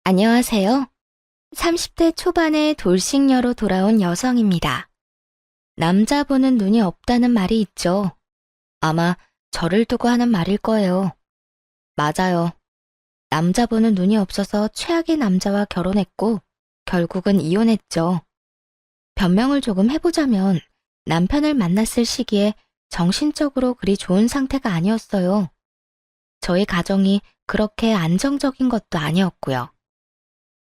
안녕하세요. 30대 초반의 돌싱녀로 돌아온 여성입니다. 남자 보는 눈이 없다는 말이 있죠. 아마 저를 두고 하는 말일 거예요. 맞아요. 남자 보는 눈이 없어서 최악의 남자와 결혼했고 결국은 이혼했죠. 변명을 조금 해보자면 남편을 만났을 시기에 정신적으로 그리 좋은 상태가 아니었어요. 저희 가정이 그렇게 안정적인 것도 아니었고요.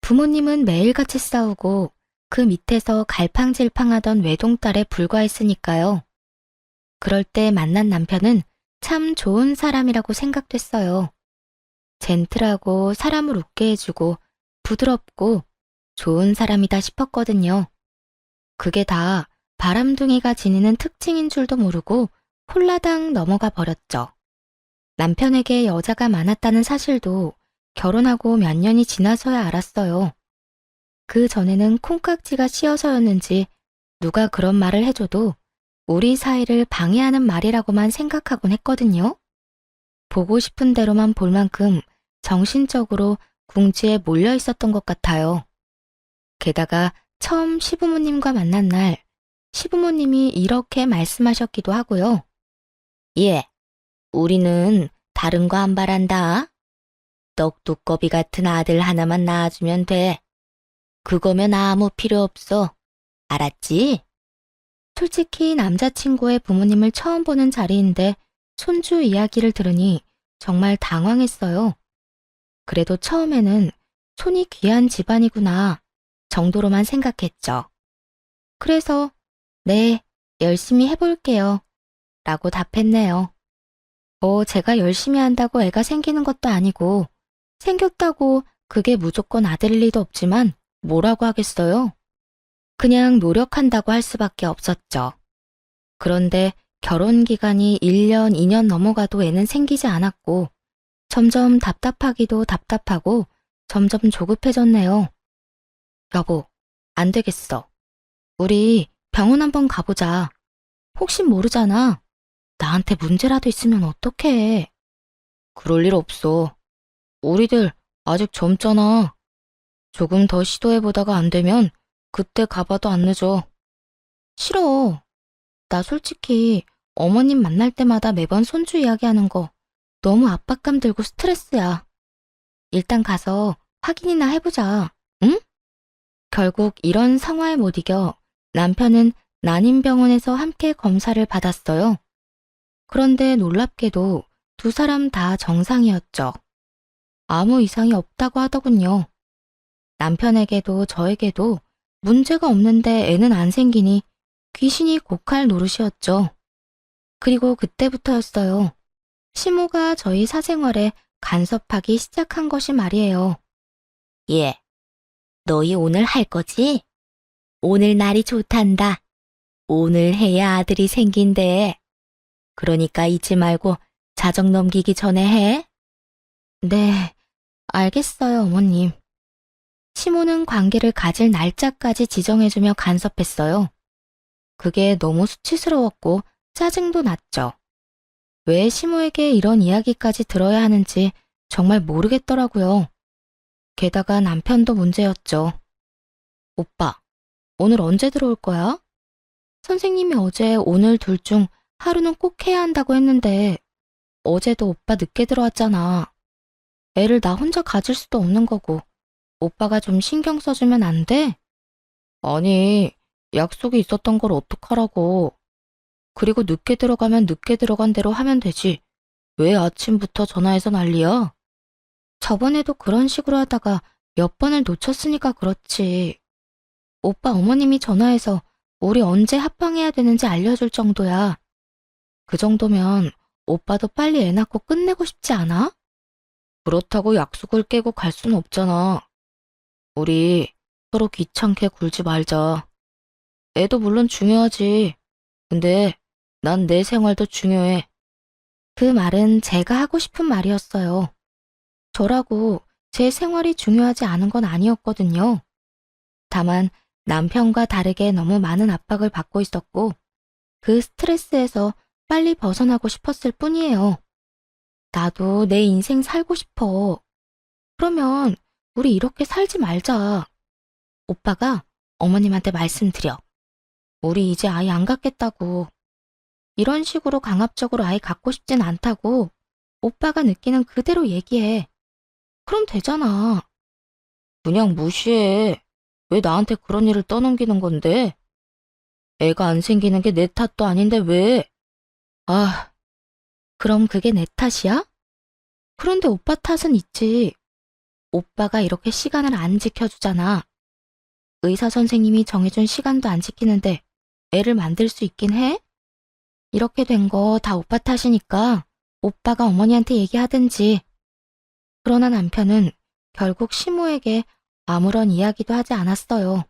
부모님은 매일같이 싸우고 그 밑에서 갈팡질팡하던 외동딸에 불과했으니까요. 그럴 때 만난 남편은 참 좋은 사람이라고 생각됐어요. 젠틀하고 사람을 웃게 해주고 부드럽고 좋은 사람이다 싶었거든요. 그게 다 바람둥이가 지니는 특징인 줄도 모르고 홀라당 넘어가 버렸죠. 남편에게 여자가 많았다는 사실도 결혼하고 몇 년이 지나서야 알았어요. 그 전에는 콩깍지가 씌어서였는지 누가 그런 말을 해줘도 우리 사이를 방해하는 말이라고만 생각하곤 했거든요. 보고 싶은 대로만 볼 만큼 정신적으로 궁지에 몰려 있었던 것 같아요. 게다가 처음 시부모님과 만난 날 시부모님이 이렇게 말씀하셨기도 하고요. 예, 우리는 다른 거 안 바란다. 떡두꺼비 같은 아들 하나만 낳아주면 돼. 그거면 아무 필요 없어. 알았지? 솔직히 남자친구의 부모님을 처음 보는 자리인데 손주 이야기를 들으니 정말 당황했어요. 그래도 처음에는 손이 귀한 집안이구나 정도로만 생각했죠. 그래서 네, 열심히 해볼게요. 라고 답했네요. 제가 열심히 한다고 애가 생기는 것도 아니고 생겼다고 그게 무조건 아들일 리도 없지만 뭐라고 하겠어요? 그냥 노력한다고 할 수밖에 없었죠. 그런데 결혼 기간이 1년, 2년 넘어가도 애는 생기지 않았고 점점 답답하기도 답답하고 점점 조급해졌네요. 여보, 안 되겠어. 우리 병원 한번 가보자. 혹시 모르잖아. 나한테 문제라도 있으면 어떡해. 그럴 일 없어. 우리들 아직 젊잖아. 조금 더 시도해보다가 안 되면 그때 가봐도 안 늦어. 싫어. 나 솔직히 어머님 만날 때마다 매번 손주 이야기하는 거 너무 압박감 들고 스트레스야. 일단 가서 확인이나 해보자. 응? 결국 이런 상황에 못 이겨 남편은 난임병원에서 함께 검사를 받았어요. 그런데 놀랍게도 두 사람 다 정상이었죠. 아무 이상이 없다고 하더군요. 남편에게도 저에게도 문제가 없는데 애는 안 생기니 귀신이 곡할 노릇이었죠. 그리고 그때부터였어요. 시모가 저희 사생활에 간섭하기 시작한 것이 말이에요. 예, 너희 오늘 할 거지? 오늘 날이 좋단다. 오늘 해야 아들이 생긴대. 그러니까 잊지 말고 자정 넘기기 전에 해. 네, 알겠어요, 어머님. 시모는 관계를 가질 날짜까지 지정해주며 간섭했어요. 그게 너무 수치스러웠고 짜증도 났죠. 왜 시모에게 이런 이야기까지 들어야 하는지 정말 모르겠더라고요. 게다가 남편도 문제였죠. 오빠, 오늘 언제 들어올 거야? 선생님이 어제 오늘 둘 중 하루는 꼭 해야 한다고 했는데 어제도 오빠 늦게 들어왔잖아. 애를 나 혼자 가질 수도 없는 거고 오빠가 좀 신경 써주면 안 돼? 아니, 약속이 있었던 걸 어떡하라고. 그리고 늦게 들어가면 늦게 들어간 대로 하면 되지. 왜 아침부터 전화해서 난리야? 저번에도 그런 식으로 하다가 몇 번을 놓쳤으니까 그렇지. 오빠 어머님이 전화해서 우리 언제 합방해야 되는지 알려줄 정도야. 그 정도면 오빠도 빨리 애 낳고 끝내고 싶지 않아? 그렇다고 약속을 깨고 갈 수는 없잖아. 우리 서로 귀찮게 굴지 말자. 애도 물론 중요하지. 근데 난 내 생활도 중요해. 그 말은 제가 하고 싶은 말이었어요. 저라고 제 생활이 중요하지 않은 건 아니었거든요. 다만 남편과 다르게 너무 많은 압박을 받고 있었고 그 스트레스에서 빨리 벗어나고 싶었을 뿐이에요. 나도 내 인생 살고 싶어. 그러면 우리 이렇게 살지 말자. 오빠가 어머님한테 말씀드려. 우리 이제 아이 안 갖겠다고. 이런 식으로 강압적으로 아이 갖고 싶진 않다고 오빠가 느끼는 그대로 얘기해. 그럼 되잖아. 그냥 무시해. 왜 나한테 그런 일을 떠넘기는 건데? 애가 안 생기는 게 내 탓도 아닌데 왜? 아, 그럼 그게 내 탓이야? 그런데 오빠 탓은 있지. 오빠가 이렇게 시간을 안 지켜주잖아. 의사 선생님이 정해준 시간도 안 지키는데 애를 만들 수 있긴 해? 이렇게 된 거 다 오빠 탓이니까 오빠가 어머니한테 얘기하든지. 그러나 남편은 결국 시모에게 아무런 이야기도 하지 않았어요.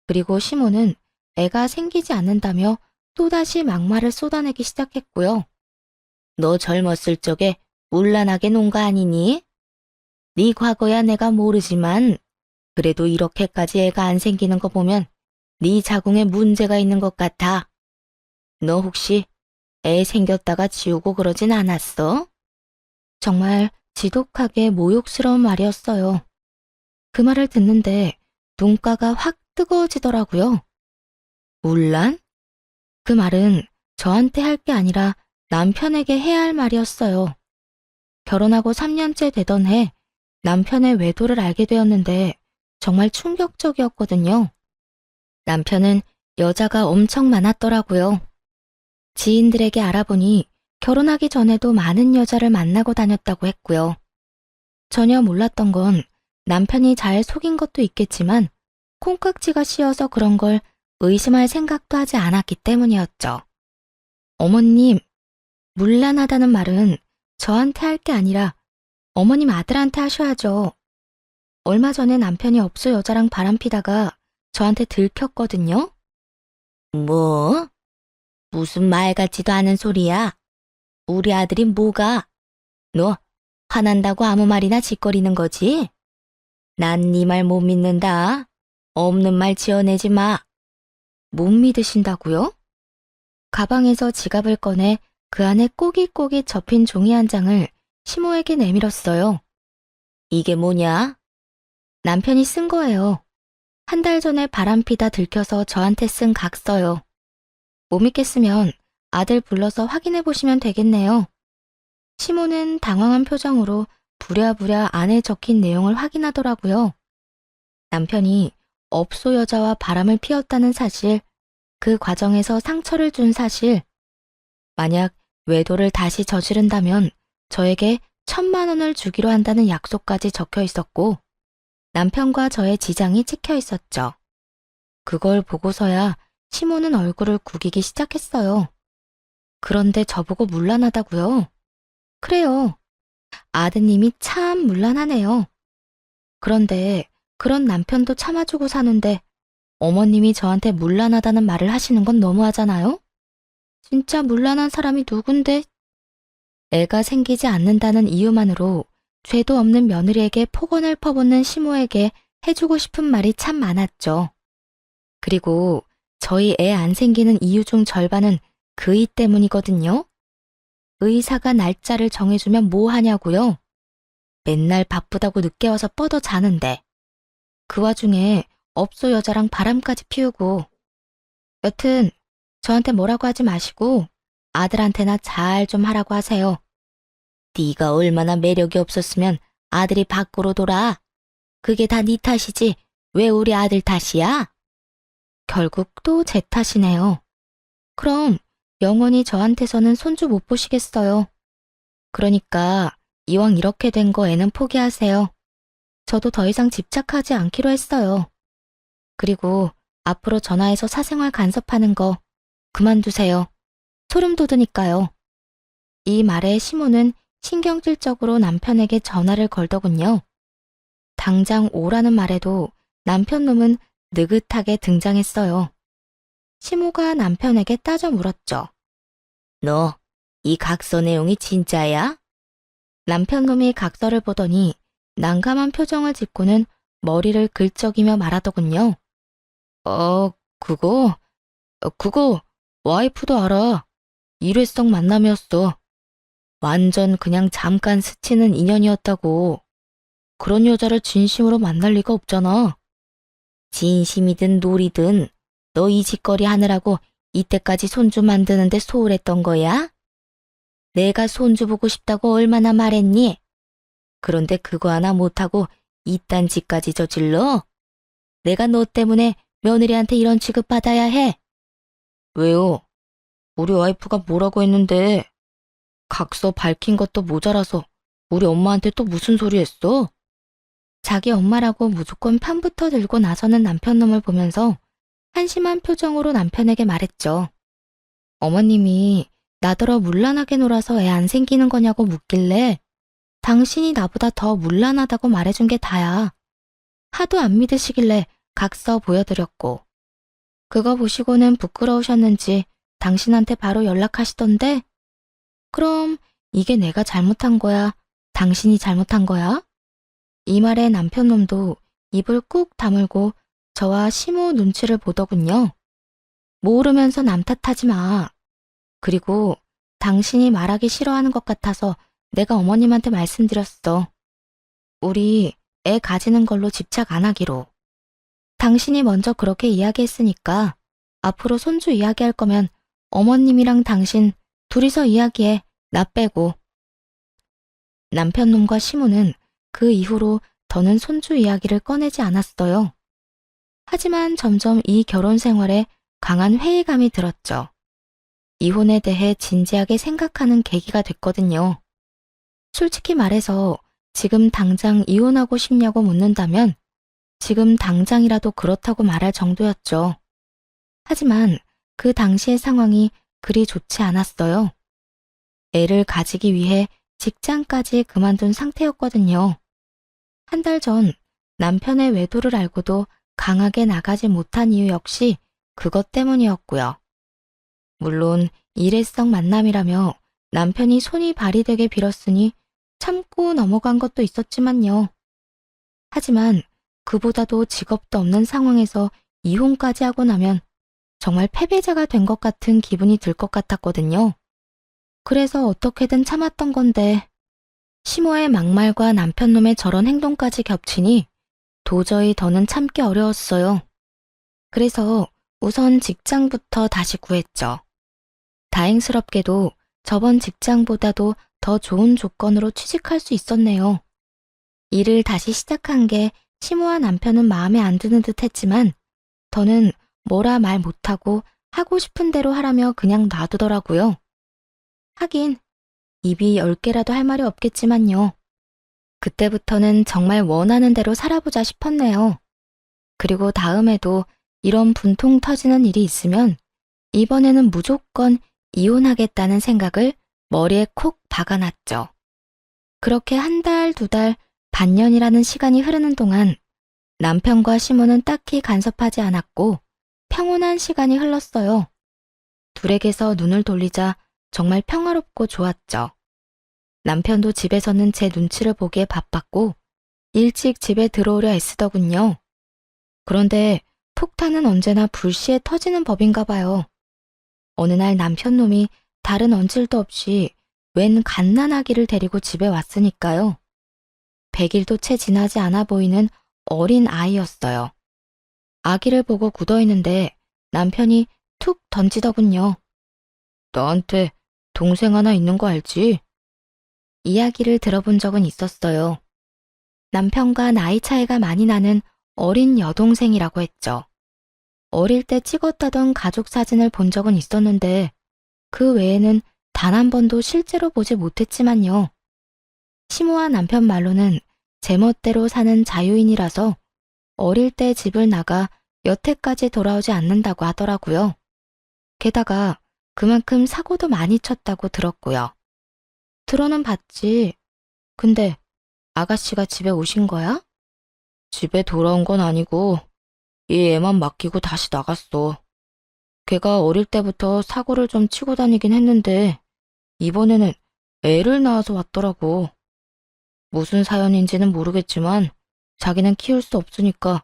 그리고 시모는 애가 생기지 않는다며 또다시 막말을 쏟아내기 시작했고요. 너 젊었을 적에 문란하게 논 거 아니니? 네 과거야 내가 모르지만 그래도 이렇게까지 애가 안 생기는 거 보면 네 자궁에 문제가 있는 것 같아. 너 혹시 애 생겼다가 지우고 그러진 않았어? 정말 지독하게 모욕스러운 말이었어요. 그 말을 듣는데 눈가가 확 뜨거워지더라고요. 문란? 그 말은 저한테 할 게 아니라 남편에게 해야 할 말이었어요. 결혼하고 3년째 되던 해 남편의 외도를 알게 되었는데 정말 충격적이었거든요. 남편은 여자가 엄청 많았더라고요. 지인들에게 알아보니 결혼하기 전에도 많은 여자를 만나고 다녔다고 했고요. 전혀 몰랐던 건 남편이 잘 속인 것도 있겠지만 콩깍지가 씌어서 그런 걸 의심할 생각도 하지 않았기 때문이었죠. 어머님, 문란하다는 말은 저한테 할 게 아니라 어머님 아들한테 하셔야죠. 얼마 전에 남편이 업소 여자랑 바람피다가 저한테 들켰거든요. 뭐? 무슨 말 같지도 않은 소리야? 우리 아들이 뭐가? 너 화난다고 아무 말이나 짓거리는 거지? 난 네 말 못 믿는다. 없는 말 지어내지 마. 못 믿으신다고요? 가방에서 지갑을 꺼내 그 안에 꼬깃꼬깃 접힌 종이 한 장을 시모에게 내밀었어요. 이게 뭐냐? 남편이 쓴 거예요. 한 달 전에 바람피다 들켜서 저한테 쓴 각서요. 못 믿겠으면 아들 불러서 확인해 보시면 되겠네요. 시모는 당황한 표정으로 부랴부랴 안에 적힌 내용을 확인하더라고요. 남편이 업소 여자와 바람을 피웠다는 사실, 그 과정에서 상처를 준 사실, 만약 외도를 다시 저지른다면 저에게 1,000만 원을 주기로 한다는 약속까지 적혀 있었고, 남편과 저의 지장이 찍혀 있었죠. 그걸 보고서야 시모는 얼굴을 구기기 시작했어요. 그런데 저보고 문란하다고요? 그래요. 아드님이 참 문란하네요. 그런데 그런 남편도 참아주고 사는데 어머님이 저한테 문란하다는 말을 하시는 건 너무하잖아요? 진짜 문란한 사람이 누군데? 애가 생기지 않는다는 이유만으로 죄도 없는 며느리에게 폭언을 퍼붓는 시모에게 해주고 싶은 말이 참 많았죠. 그리고 저희 애 안 생기는 이유 중 절반은 그이 때문이거든요. 의사가 날짜를 정해주면 뭐 하냐고요? 맨날 바쁘다고 늦게 와서 뻗어 자는데. 그 와중에 업소 여자랑 바람까지 피우고. 여튼 저한테 뭐라고 하지 마시고 아들한테나 잘 좀 하라고 하세요. 네가 얼마나 매력이 없었으면 아들이 밖으로 돌아. 그게 다 네 탓이지 왜 우리 아들 탓이야? 결국 또 제 탓이네요. 그럼 영원히 저한테서는 손주 못 보시겠어요. 그러니까 이왕 이렇게 된 거 애는 포기하세요. 저도 더 이상 집착하지 않기로 했어요. 그리고 앞으로 전화해서 사생활 간섭하는 거 그만두세요. 소름 돋으니까요. 이 말에 시모는 신경질적으로 남편에게 전화를 걸더군요. 당장 오라는 말에도 남편 놈은 느긋하게 등장했어요. 시모가 남편에게 따져 물었죠. 너, 이 각서 내용이 진짜야? 남편 놈이 각서를 보더니 난감한 표정을 짓고는 머리를 긁적이며 말하더군요. 그거 와이프도 알아. 일회성 만남이었어. 완전 그냥 잠깐 스치는 인연이었다고. 그런 여자를 진심으로 만날 리가 없잖아. 진심이든 놀이든 너 이 짓거리 하느라고 이때까지 손주 만드는데 소홀했던 거야? 내가 손주 보고 싶다고 얼마나 말했니? 그런데 그거 하나 못하고 이딴 짓까지 저질러? 내가 너 때문에 며느리한테 이런 취급 받아야 해. 왜요? 우리 와이프가 뭐라고 했는데 각서 밝힌 것도 모자라서 우리 엄마한테 또 무슨 소리 했어? 자기 엄마라고 무조건 편부터 들고 나서는 남편놈을 보면서 한심한 표정으로 남편에게 말했죠. 어머님이 나더러 문란하게 놀아서 애 안 생기는 거냐고 묻길래 당신이 나보다 더 문란하다고 말해준 게 다야. 하도 안 믿으시길래 각서 보여드렸고 그거 보시고는 부끄러우셨는지 당신한테 바로 연락하시던데 그럼 이게 내가 잘못한 거야? 당신이 잘못한 거야? 이 말에 남편놈도 입을 꾹 다물고 저와 시모 눈치를 보더군요. 모르면서 남 탓하지 마. 그리고 당신이 말하기 싫어하는 것 같아서 내가 어머님한테 말씀드렸어. 우리 애 가지는 걸로 집착 안 하기로. 당신이 먼저 그렇게 이야기했으니까 앞으로 손주 이야기할 거면 어머님이랑 당신 둘이서 이야기해. 나 빼고. 남편놈과 시모는 그 이후로 더는 손주 이야기를 꺼내지 않았어요. 하지만 점점 이 결혼 생활에 강한 회의감이 들었죠. 이혼에 대해 진지하게 생각하는 계기가 됐거든요. 솔직히 말해서 지금 당장 이혼하고 싶냐고 묻는다면 지금 당장이라도 그렇다고 말할 정도였죠. 하지만 그 당시의 상황이 그리 좋지 않았어요. 애를 가지기 위해 직장까지 그만둔 상태였거든요. 한 달 전 남편의 외도를 알고도 강하게 나가지 못한 이유 역시 그것 때문이었고요. 물론 일회성 만남이라며 남편이 손이 발이 되게 빌었으니 참고 넘어간 것도 있었지만요. 하지만 그보다도 직업도 없는 상황에서 이혼까지 하고 나면 정말 패배자가 된 것 같은 기분이 들 것 같았거든요. 그래서 어떻게든 참았던 건데 시모의 막말과 남편놈의 저런 행동까지 겹치니 도저히 더는 참기 어려웠어요. 그래서 우선 직장부터 다시 구했죠. 다행스럽게도 저번 직장보다도 더 좋은 조건으로 취직할 수 있었네요. 일을 다시 시작한 게 시모와 남편은 마음에 안 드는 듯 했지만 더는 뭐라 말 못하고 하고 싶은 대로 하라며 그냥 놔두더라고요. 하긴 입이 10개라도 할 말이 없겠지만요. 그때부터는 정말 원하는 대로 살아보자 싶었네요. 그리고 다음에도 이런 분통 터지는 일이 있으면 이번에는 무조건 이혼하겠다는 생각을 머리에 콕 박아놨죠. 그렇게 한 달, 두 달, 반년이라는 시간이 흐르는 동안 남편과 시모는 딱히 간섭하지 않았고 평온한 시간이 흘렀어요. 둘에게서 눈을 돌리자 정말 평화롭고 좋았죠. 남편도 집에서는 제 눈치를 보기에 바빴고 일찍 집에 들어오려 애쓰더군요. 그런데 폭탄은 언제나 불시에 터지는 법인가 봐요. 어느 날 남편놈이 다른 언질도 없이 웬 갓난아기를 데리고 집에 왔으니까요. 100일도 채 지나지 않아 보이는 어린 아이였어요. 아기를 보고 굳어있는데 남편이 툭 던지더군요. 너한테 동생 하나 있는 거 알지? 이야기를 들어본 적은 있었어요. 남편과 나이 차이가 많이 나는 어린 여동생이라고 했죠. 어릴 때 찍었다던 가족 사진을 본 적은 있었는데 그 외에는 단 한 번도 실제로 보지 못했지만요. 시모와 남편 말로는 제멋대로 사는 자유인이라서 어릴 때 집을 나가 여태까지 돌아오지 않는다고 하더라고요. 게다가 그만큼 사고도 많이 쳤다고 들었고요. 들어는 봤지. 근데 아가씨가 집에 오신 거야? 집에 돌아온 건 아니고 이 애만 맡기고 다시 나갔어. 걔가 어릴 때부터 사고를 좀 치고 다니긴 했는데 이번에는 애를 낳아서 왔더라고. 무슨 사연인지는 모르겠지만 자기는 키울 수 없으니까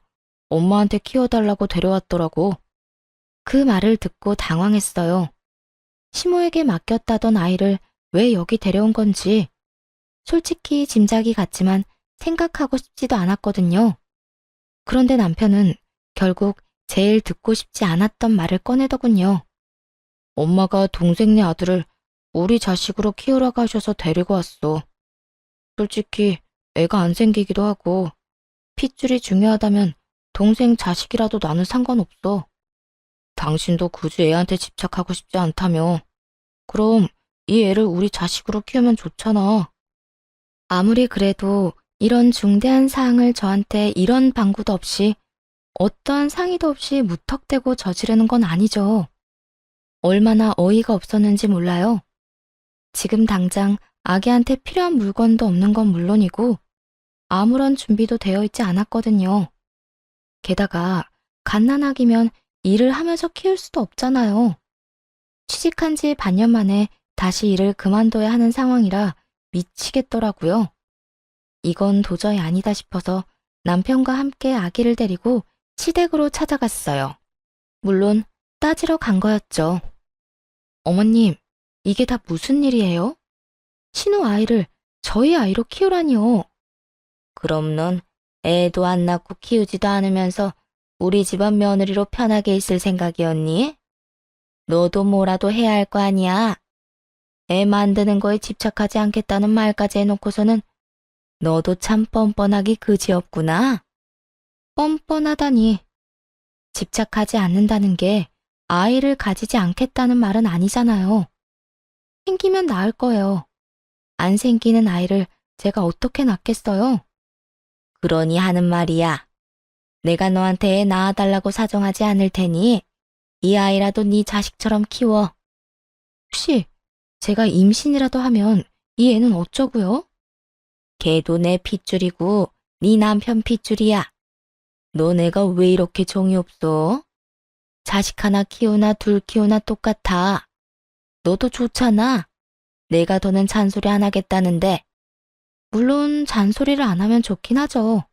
엄마한테 키워달라고 데려왔더라고. 그 말을 듣고 당황했어요. 시모에게 맡겼다던 아이를 왜 여기 데려온 건지 솔직히 짐작이 갔지만 생각하고 싶지도 않았거든요. 그런데 남편은 결국 제일 듣고 싶지 않았던 말을 꺼내더군요. 엄마가 동생네 아들을 우리 자식으로 키우라고 하셔서 데리고 왔어. 솔직히 애가 안 생기기도 하고 핏줄이 중요하다면 동생 자식이라도 나는 상관없어. 당신도 굳이 애한테 집착하고 싶지 않다며. 그럼 이 애를 우리 자식으로 키우면 좋잖아. 아무리 그래도 이런 중대한 사항을 저한테 이런 방구도 없이 어떠한 상의도 없이 무턱대고 저지르는 건 아니죠. 얼마나 어이가 없었는지 몰라요. 지금 당장 아기한테 필요한 물건도 없는 건 물론이고 아무런 준비도 되어 있지 않았거든요. 게다가 갓난아기면 일을 하면서 키울 수도 없잖아요. 취직한 지 반년 만에 다시 일을 그만둬야 하는 상황이라 미치겠더라고요. 이건 도저히 아니다 싶어서 남편과 함께 아기를 데리고 시댁으로 찾아갔어요. 물론 따지러 간 거였죠. 어머님, 이게 다 무슨 일이에요? 신우 아이를 저희 아이로 키우라니요. 그럼 넌 애도 안 낳고 키우지도 않으면서 우리 집안 며느리로 편하게 있을 생각이었니? 너도 뭐라도 해야 할 거 아니야. 애 만드는 거에 집착하지 않겠다는 말까지 해놓고서는 너도 참 뻔뻔하기 그지없구나. 뻔뻔하다니. 집착하지 않는다는 게 아이를 가지지 않겠다는 말은 아니잖아요. 생기면 낳을 거예요. 안 생기는 아이를 제가 어떻게 낳겠어요? 그러니 하는 말이야. 내가 너한테 애 낳아달라고 사정하지 않을 테니 이 아이라도 네 자식처럼 키워. 혹시 제가 임신이라도 하면 이 애는 어쩌고요? 걔도 내 핏줄이고 네 남편 핏줄이야. 너 내가 왜 이렇게 정이 없어? 자식 하나 키우나 둘 키우나 똑같아. 너도 좋잖아. 내가 더는 잔소리 안 하겠다는데. 물론 잔소리를 안 하면 좋긴 하죠.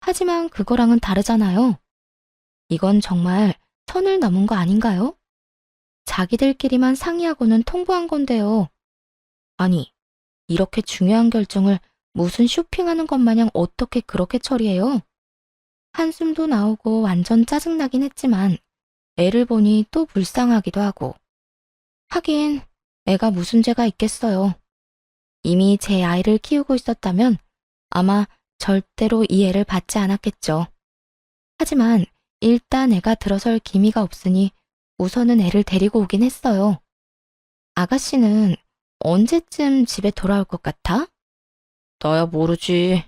하지만 그거랑은 다르잖아요. 이건 정말 선을 넘은 거 아닌가요? 자기들끼리만 상의하고는 통보한 건데요. 아니, 이렇게 중요한 결정을 무슨 쇼핑하는 것 마냥 어떻게 그렇게 처리해요? 한숨도 나오고 완전 짜증나긴 했지만 애를 보니 또 불쌍하기도 하고. 하긴 애가 무슨 죄가 있겠어요. 이미 제 아이를 키우고 있었다면 아마 절대로 이 애를 받지 않았겠죠. 하지만 일단 애가 들어설 기미가 없으니 우선은 애를 데리고 오긴 했어요. 아가씨는 언제쯤 집에 돌아올 것 같아? 나야 모르지.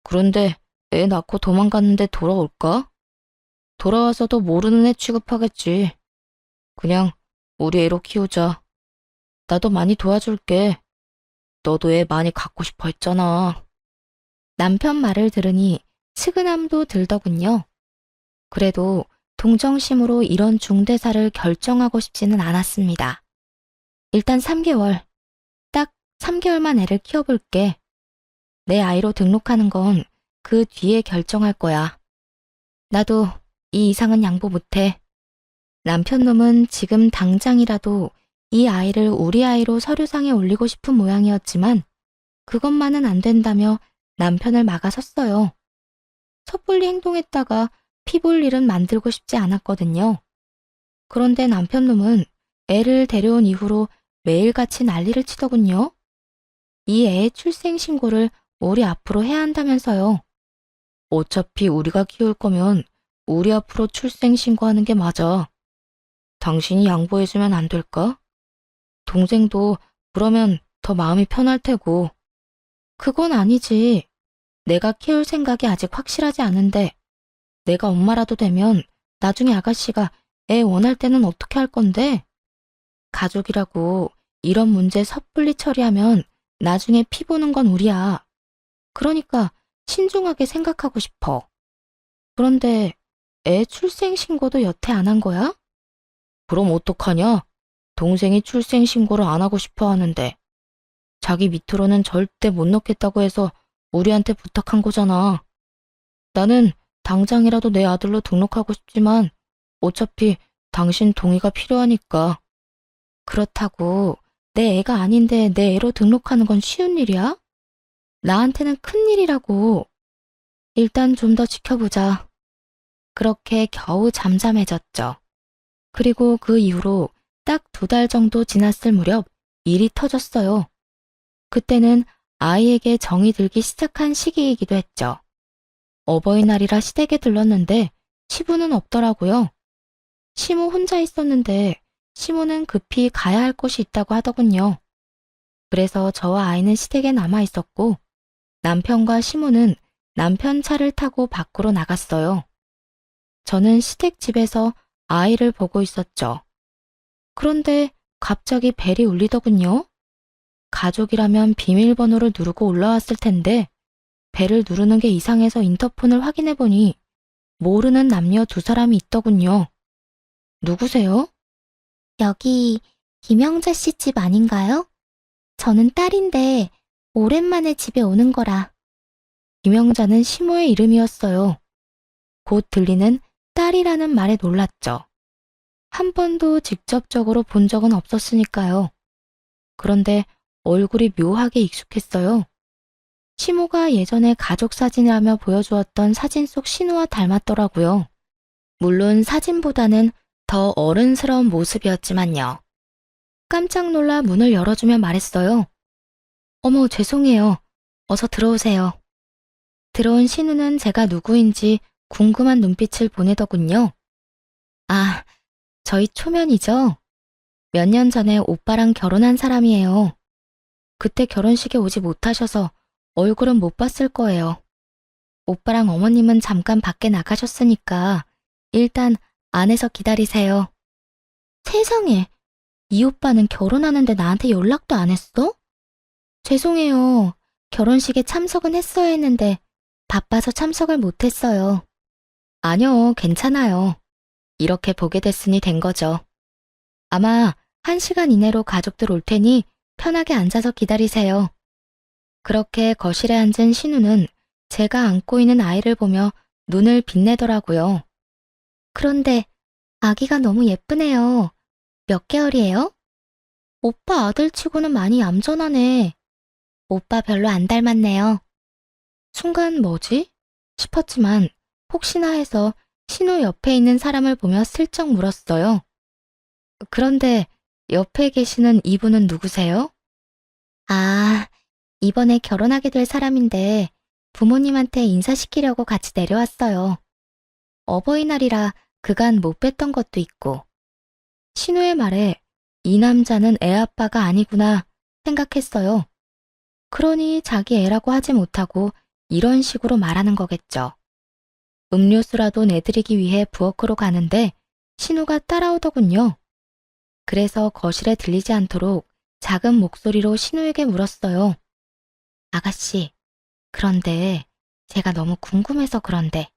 그런데 애 낳고 도망갔는데 돌아올까? 돌아와서도 모르는 애 취급하겠지. 그냥 우리 애로 키우자. 나도 많이 도와줄게. 너도 애 많이 갖고 싶어 했잖아. 남편 말을 들으니 측은함도 들더군요. 그래도 동정심으로 이런 중대사를 결정하고 싶지는 않았습니다. 일단 3개월, 딱 3개월만 애를 키워볼게. 내 아이로 등록하는 건 그 뒤에 결정할 거야. 나도 이 이상은 양보 못해. 남편 놈은 지금 당장이라도 이 아이를 우리 아이로 서류상에 올리고 싶은 모양이었지만 그것만은 안 된다며 남편을 막아섰어요. 섣불리 행동했다가 피 볼 일은 만들고 싶지 않았거든요. 그런데 남편 놈은 애를 데려온 이후로 매일같이 난리를 치더군요. 이 애의 출생 신고를 우리 앞으로 해야 한다면서요. 어차피 우리가 키울 거면 우리 앞으로 출생 신고하는 게 맞아. 당신이 양보해주면 안 될까? 동생도 그러면 더 마음이 편할 테고. 그건 아니지. 내가 키울 생각이 아직 확실하지 않은데 내가 엄마라도 되면 나중에 아가씨가 애 원할 때는 어떻게 할 건데? 가족이라고 이런 문제 섣불리 처리하면 나중에 피 보는 건 우리야. 그러니까 신중하게 생각하고 싶어. 그런데 애 출생 신고도 여태 안 한 거야? 그럼 어떡하냐? 동생이 출생 신고를 안 하고 싶어 하는데 자기 밑으로는 절대 못 넣겠다고 해서 우리한테 부탁한 거잖아. 나는 당장이라도 내 아들로 등록하고 싶지만 어차피 당신 동의가 필요하니까. 그렇다고 내 애가 아닌데 내 애로 등록하는 건 쉬운 일이야? 나한테는 큰일이라고. 일단 좀 더 지켜보자. 그렇게 겨우 잠잠해졌죠. 그리고 그 이후로 딱 2달 정도 지났을 무렵 일이 터졌어요. 그때는 아이에게 정이 들기 시작한 시기이기도 했죠. 어버이날이라 시댁에 들렀는데 시부는 없더라고요. 시모 혼자 있었는데 시모는 급히 가야 할 곳이 있다고 하더군요. 그래서 저와 아이는 시댁에 남아 있었고 남편과 시모는 남편 차를 타고 밖으로 나갔어요. 저는 시댁 집에서 아이를 보고 있었죠. 그런데 갑자기 벨이 울리더군요. 가족이라면 비밀번호를 누르고 올라왔을 텐데 벨을 누르는 게 이상해서 인터폰을 확인해 보니 모르는 남녀 2사람이 있더군요. 누구세요? 여기 김영자 씨 집 아닌가요? 저는 딸인데 오랜만에 집에 오는 거라. 김영자는 시모의 이름이었어요. 곧 들리는 딸이라는 말에 놀랐죠. 한 번도 직접적으로 본 적은 없었으니까요. 그런데 얼굴이 묘하게 익숙했어요. 시모가 예전에 가족 사진이라며 보여주었던 사진 속 신우와 닮았더라고요. 물론 사진보다는 더 어른스러운 모습이었지만요. 깜짝 놀라 문을 열어주며 말했어요. 어머, 죄송해요. 어서 들어오세요. 들어온 신우는 제가 누구인지 궁금한 눈빛을 보내더군요. 아, 저희 초면이죠? 몇 년 전에 오빠랑 결혼한 사람이에요. 그때 결혼식에 오지 못하셔서 얼굴은 못 봤을 거예요. 오빠랑 어머님은 잠깐 밖에 나가셨으니까 일단 안에서 기다리세요. 세상에, 이 오빠는 결혼하는데 나한테 연락도 안 했어? 죄송해요. 결혼식에 참석은 했어야 했는데 바빠서 참석을 못했어요. 아니요, 괜찮아요. 이렇게 보게 됐으니 된 거죠. 아마 1시간 이내로 가족들 올 테니 편하게 앉아서 기다리세요. 그렇게 거실에 앉은 신우는 제가 안고 있는 아이를 보며 눈을 빛내더라고요. 그런데 아기가 너무 예쁘네요. 몇 개월이에요? 오빠 아들치고는 많이 얌전하네. 오빠 별로 안 닮았네요. 순간 뭐지? 싶었지만 혹시나 해서 신우 옆에 있는 사람을 보며 슬쩍 물었어요. 그런데 옆에 계시는 이분은 누구세요? 아, 이번에 결혼하게 될 사람인데 부모님한테 인사시키려고 같이 내려왔어요. 어버이날이라 그간 못 뵀던 것도 있고. 신우의 말에 이 남자는 애 아빠가 아니구나 생각했어요. 그러니 자기 애라고 하지 못하고 이런 식으로 말하는 거겠죠. 음료수라도 내드리기 위해 부엌으로 가는데 신우가 따라오더군요. 그래서 거실에 들리지 않도록 작은 목소리로 신우에게 물었어요. 아가씨, 그런데 제가 너무 궁금해서 그런데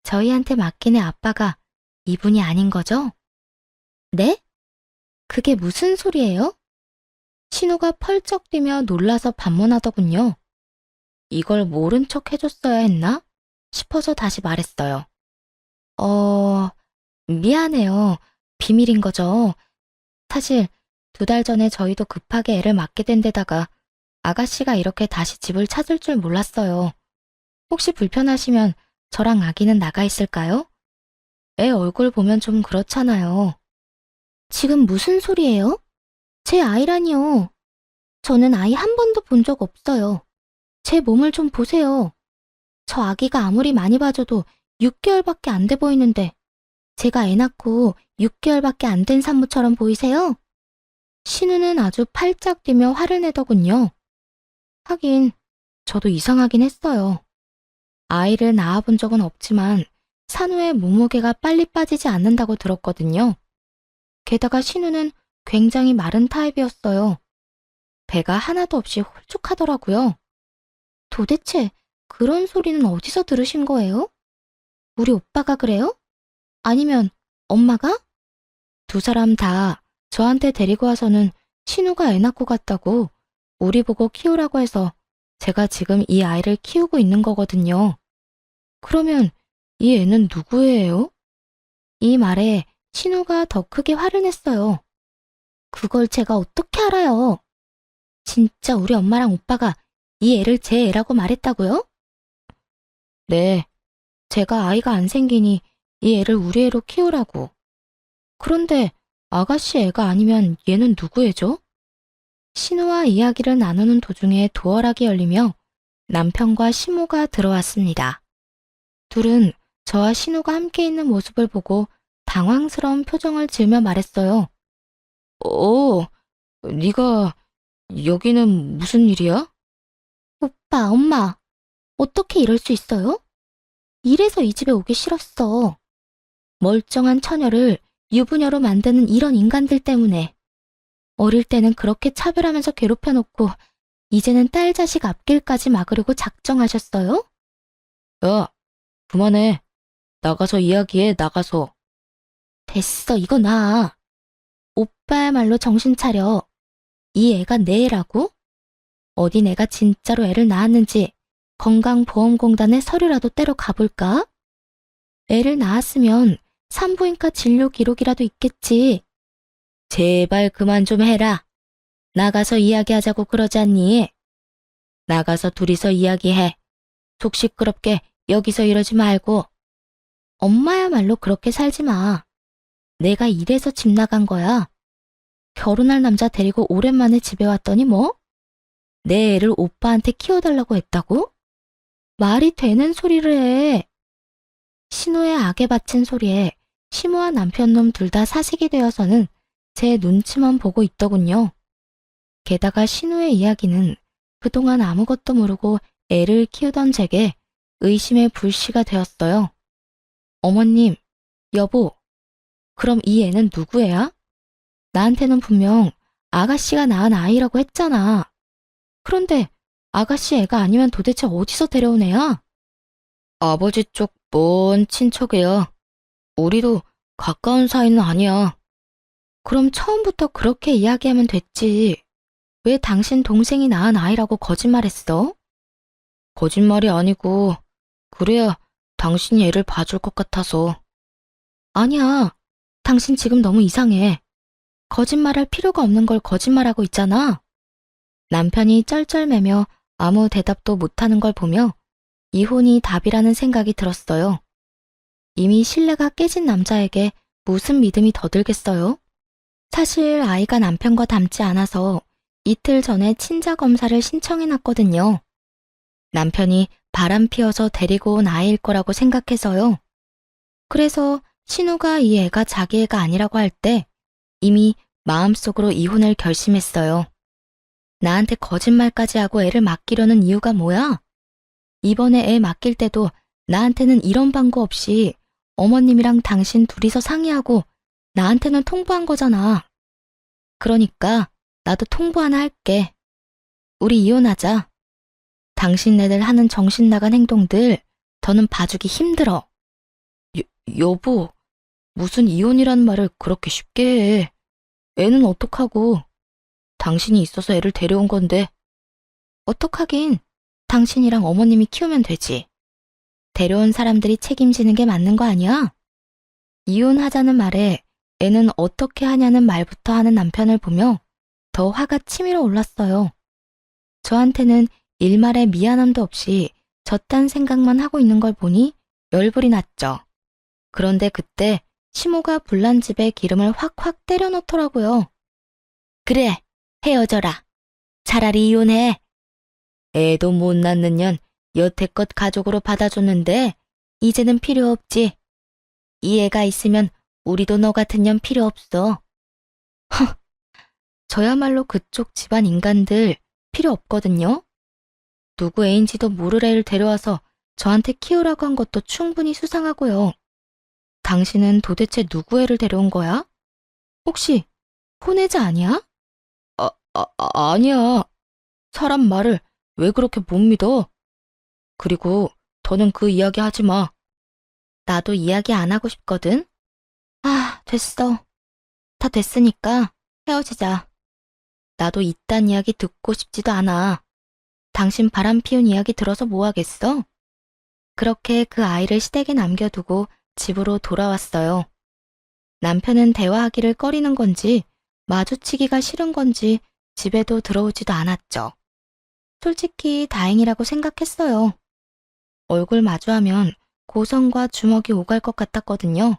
저희한테 맡긴 애 아빠가 이분이 아닌 거죠? 네? 그게 무슨 소리예요? 신우가 펄쩍 뛰며 놀라서 반문하더군요. 이걸 모른 척 해줬어야 했나? 싶어서 다시 말했어요. 미안해요. 비밀인 거죠. 사실 2달 전에 저희도 급하게 애를 맡게 된 데다가 아가씨가 이렇게 다시 집을 찾을 줄 몰랐어요. 혹시 불편하시면 저랑 아기는 나가 있을까요? 애 얼굴 보면 좀 그렇잖아요. 지금 무슨 소리예요? 제 아이라니요. 저는 아이 한 번도 본 적 없어요. 제 몸을 좀 보세요. 저 아기가 아무리 많이 봐줘도 6개월밖에 안 돼 보이는데 제가 애 낳고 6개월밖에 안 된 산모처럼 보이세요? 신우는 아주 팔짝 뛰며 화를 내더군요. 하긴 저도 이상하긴 했어요. 아이를 낳아본 적은 없지만 산후에 몸무게가 빨리 빠지지 않는다고 들었거든요. 게다가 신우는 굉장히 마른 타입이었어요. 배가 하나도 없이 홀쭉하더라고요. 도대체 그런 소리는 어디서 들으신 거예요? 우리 오빠가 그래요? 아니면 엄마가? 2사람 다 저한테 데리고 와서는 신우가 애 낳고 갔다고 우리 보고 키우라고 해서 제가 지금 이 아이를 키우고 있는 거거든요. 그러면 이 애는 누구예요? 이 말에 신우가 더 크게 화를 냈어요. 그걸 제가 어떻게 알아요? 진짜 우리 엄마랑 오빠가 이 애를 제 애라고 말했다고요? 네, 제가 아이가 안 생기니 이 애를 우리 애로 키우라고. 그런데 아가씨 애가 아니면 얘는 누구 애죠? 신우와 이야기를 나누는 도중에 도어락이 열리며 남편과 시모가 들어왔습니다. 둘은 저와 신우가 함께 있는 모습을 보고 당황스러운 표정을 지으며 말했어요. 네가 여기는 무슨 일이야? 오빠, 엄마, 어떻게 이럴 수 있어요? 이래서 이 집에 오기 싫었어. 멀쩡한 처녀를 유부녀로 만드는 이런 인간들 때문에. 어릴 때는 그렇게 차별하면서 괴롭혀놓고 이제는 딸 자식 앞길까지 막으려고 작정하셨어요? 야, 그만해. 나가서 이야기해, 나가서. 됐어, 이거 나. 오빠야말로 정신 차려. 이 애가 내 애라고? 어디 내가 진짜로 애를 낳았는지 건강보험공단에 서류라도 떼러 가볼까? 애를 낳았으면 산부인과 진료 기록이라도 있겠지. 제발 그만 좀 해라. 나가서 이야기하자고 그러지 않니? 나가서 둘이서 이야기해. 속 시끄럽게 여기서 이러지 말고. 엄마야말로 그렇게 살지 마. 내가 이래서 집 나간 거야. 결혼할 남자 데리고 오랜만에 집에 왔더니 뭐? 내 애를 오빠한테 키워달라고 했다고? 말이 되는 소리를 해. 신우의 악에 바친 소리에 시모와 남편놈 둘 다 사색이 되어서는 제 눈치만 보고 있더군요. 게다가 신우의 이야기는 그동안 아무것도 모르고 애를 키우던 제게 의심의 불씨가 되었어요. 어머님, 여보, 그럼 이 애는 누구 애야? 나한테는 분명 아가씨가 낳은 아이라고 했잖아. 그런데 아가씨 애가 아니면 도대체 어디서 데려온 애야? 아버지 쪽 먼 친척이야. 우리도 가까운 사이는 아니야. 그럼 처음부터 그렇게 이야기하면 됐지. 왜 당신 동생이 낳은 아이라고 거짓말했어? 거짓말이 아니고 그래야 당신이 애를 봐줄 것 같아서. 아니야. 당신 지금 너무 이상해. 거짓말할 필요가 없는 걸 거짓말하고 있잖아. 남편이 쩔쩔매며 아무 대답도 못하는 걸 보며 이혼이 답이라는 생각이 들었어요. 이미 신뢰가 깨진 남자에게 무슨 믿음이 더 들겠어요? 사실 아이가 남편과 닮지 않아서 이틀 전에 친자 검사를 신청해놨거든요. 남편이 바람 피워서 데리고 온 아이일 거라고 생각해서요. 그래서 신우가 이 애가 자기 애가 아니라고 할 때 이미 마음속으로 이혼을 결심했어요. 나한테 거짓말까지 하고 애를 맡기려는 이유가 뭐야? 이번에 애 맡길 때도 나한테는 이런 방구 없이 어머님이랑 당신 둘이서 상의하고 나한테는 통보한 거잖아. 그러니까 나도 통보 하나 할게. 우리 이혼하자. 당신네들 하는 정신 나간 행동들 더는 봐주기 힘들어. 여보, 무슨 이혼이란 말을 그렇게 쉽게 해. 애는 어떡하고. 당신이 있어서 애를 데려온 건데. 어떡하긴. 당신이랑 어머님이 키우면 되지. 데려온 사람들이 책임지는 게 맞는 거 아니야? 이혼하자는 말에 애는 어떻게 하냐는 말부터 하는 남편을 보며 더 화가 치밀어 올랐어요. 저한테는 일말의 미안함도 없이 저딴 생각만 하고 있는 걸 보니 열불이 났죠. 그런데 그때 시모가 불난 집에 기름을 확확 때려 넣더라고요. 그래, 헤어져라. 차라리 이혼해. 애도 못 낳는 년 여태껏 가족으로 받아줬는데 이제는 필요 없지. 이 애가 있으면 우리도 너 같은 년 필요 없어. 허, 저야말로 그쪽 집안 인간들 필요 없거든요. 누구 애인지도 모를 애를 데려와서 저한테 키우라고 한 것도 충분히 수상하고요. 당신은 도대체 누구 애를 데려온 거야? 혹시 혼외자 아니야? 아니야. 사람 말을 왜 그렇게 못 믿어? 그리고 더는 그 이야기 하지 마. 나도 이야기 안 하고 싶거든. 아, 됐어. 다 됐으니까 헤어지자. 나도 이딴 이야기 듣고 싶지도 않아. 당신 바람 피운 이야기 들어서 뭐 하겠어? 그렇게 그 아이를 시댁에 남겨두고 집으로 돌아왔어요. 남편은 대화하기를 꺼리는 건지 마주치기가 싫은 건지 집에도 들어오지도 않았죠. 솔직히 다행이라고 생각했어요. 얼굴 마주하면 고성과 주먹이 오갈 것 같았거든요.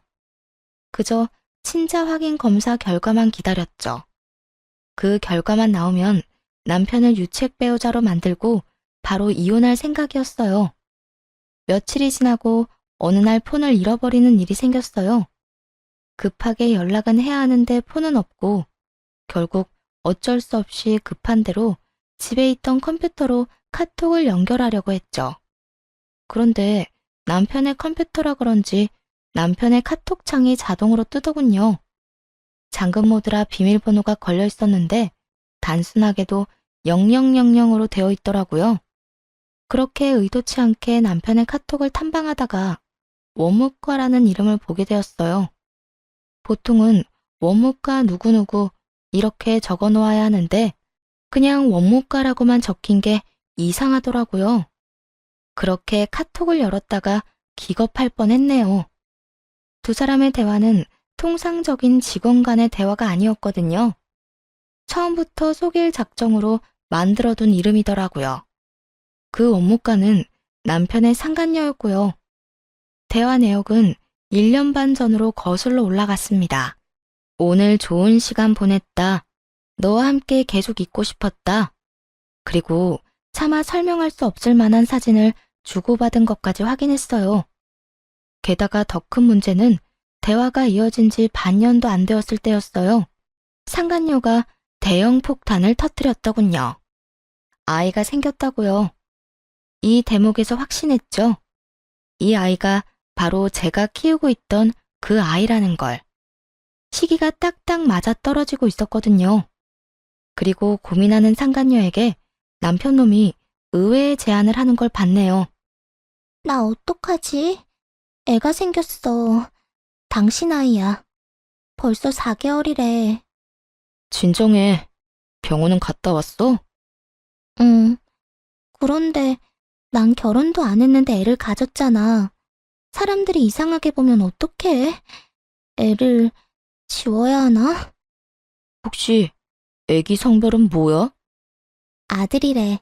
그저 친자 확인 검사 결과만 기다렸죠. 그 결과만 나오면 남편을 유책 배우자로 만들고 바로 이혼할 생각이었어요. 며칠이 지나고 어느 날 폰을 잃어버리는 일이 생겼어요. 급하게 연락은 해야 하는데 폰은 없고 결국 어쩔 수 없이 급한 대로 집에 있던 컴퓨터로 카톡을 연결하려고 했죠. 그런데 남편의 컴퓨터라 그런지 남편의 카톡 창이 자동으로 뜨더군요. 잠금 모드라 비밀번호가 걸려 있었는데 단순하게도 0000으로 되어 있더라고요. 그렇게 의도치 않게 남편의 카톡을 탐방하다가 원무과라는 이름을 보게 되었어요. 보통은 원무과 누구누구 이렇게 적어 놓아야 하는데 그냥 원무과라고만 적힌 게 이상하더라고요. 그렇게 카톡을 열었다가 기겁할 뻔했네요. 두 사람의 대화는 통상적인 직원 간의 대화가 아니었거든요. 처음부터 속일 작정으로 만들어둔 이름이더라고요. 그 원무과는 남편의 상간녀였고요. 대화 내역은 1년 반 전으로 거슬러 올라갔습니다. 오늘 좋은 시간 보냈다. 너와 함께 계속 있고 싶었다. 그리고 차마 설명할 수 없을 만한 사진을 주고받은 것까지 확인했어요. 게다가 더 큰 문제는 대화가 이어진 지 반년도 안 되었을 때였어요. 상간녀가 대형 폭탄을 터뜨렸더군요. 아이가 생겼다고요. 이 대목에서 확신했죠. 이 아이가 바로 제가 키우고 있던 그 아이라는 걸. 시기가 딱딱 맞아 떨어지고 있었거든요. 그리고 고민하는 상간녀에게 남편놈이 의외의 제안을 하는 걸 봤네요. 나 어떡하지? 애가 생겼어. 당신 아이야. 벌써 4개월이래. 진정해. 병원은 갔다 왔어? 응. 그런데 난 결혼도 안 했는데 애를 가졌잖아. 사람들이 이상하게 보면 어떡해? 애를 지워야 하나? 혹시 애기 성별은 뭐야? 아들이래.